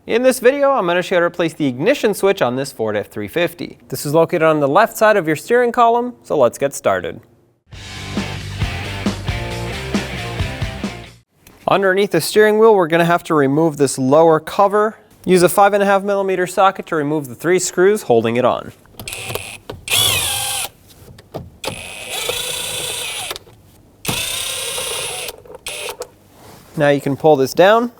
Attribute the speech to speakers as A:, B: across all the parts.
A: In this video, I'm going to show you how to replace the ignition switch on this Ford F-350. This is located on the left side of your steering column, so let's get started. Underneath the steering wheel, we're going to have to remove this lower cover. Use a 5.5mm socket to remove the 3 screws holding it on. Now you can pull this down.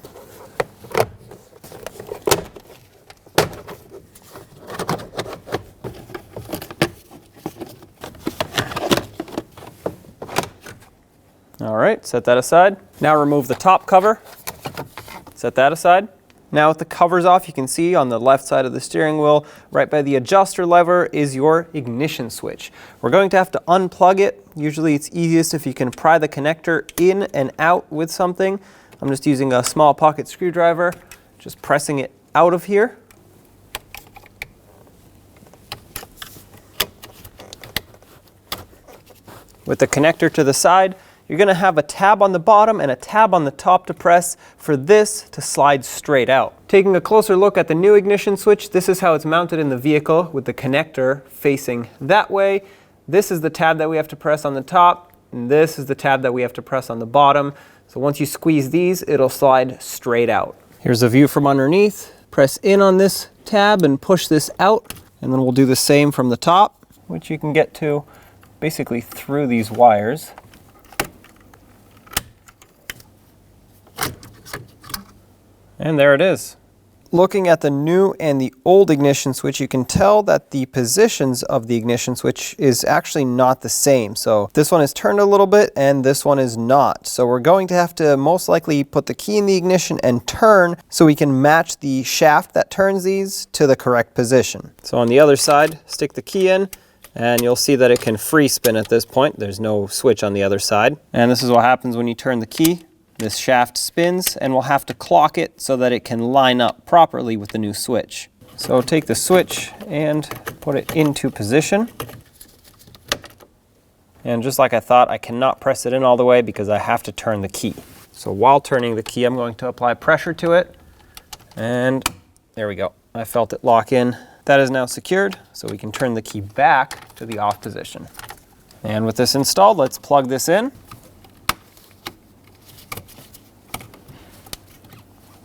A: All right, set that aside. Now remove the top cover. Set that aside. Now with the covers off, you can see on the left side of the steering wheel, right by the adjuster lever, is your ignition switch. We're going to have to unplug it. Usually it's easiest if you can pry the connector in and out with something. I'm just using a small pocket screwdriver, just pressing it out of here. With the connector to the side, you're going to have a tab on the bottom and a tab on the top to press for this to slide straight out. Taking a closer look at the new ignition switch, this is how it's mounted in the vehicle with the connector facing that way. This is the tab that we have to press on the top, and this is the tab that we have to press on the bottom. So once you squeeze these, it'll slide straight out. Here's a view from underneath. Press in on this tab and push this out, and then we'll do the same from the top, which you can get to basically through these wires. And there it is. Looking at the new and the old ignition switch, you can tell that the positions of the ignition switch is actually not the same. So this one is turned a little bit and this one is not. So we're going to have to most likely put the key in the ignition and turn so we can match the shaft that turns these to the correct position. So on the other side, stick the key in and you'll see that it can free spin at this point. There's no switch on the other side. And this is what happens when you turn the key. This shaft spins and we'll have to clock it so that it can line up properly with the new switch. So take the switch and put it into position. And just like I thought, I cannot press it in all the way because I have to turn the key. So while turning the key, I'm going to apply pressure to it. And there we go. I felt it lock in. That is now secured, so we can turn the key back to the off position. And with this installed, let's plug this in.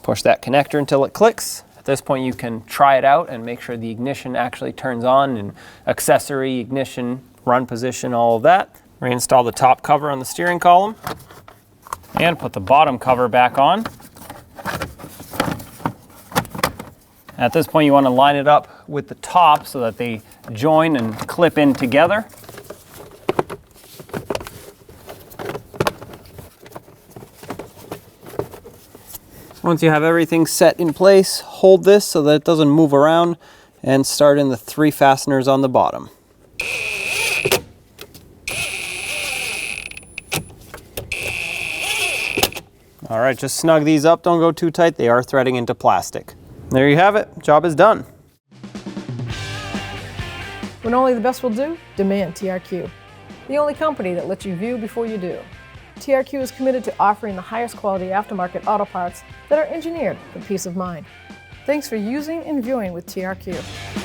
A: Push that connector until it clicks. At this point you can try it out and make sure the ignition actually turns on, and accessory, ignition, run position, all of that. Reinstall the top cover on the steering column and put the bottom cover back on. At this point you want to line it up with the top so that they join and clip in together. Once you have everything set in place, hold this so that it doesn't move around and start in the 3 fasteners on the bottom. All right, just snug these up, don't go too tight, they are threading into plastic. There you have it, job is done.
B: When only the best will do, demand TRQ. The only company that lets you view before you do. TRQ is committed to offering the highest quality aftermarket auto parts that are engineered for peace of mind. Thanks for using and viewing with TRQ.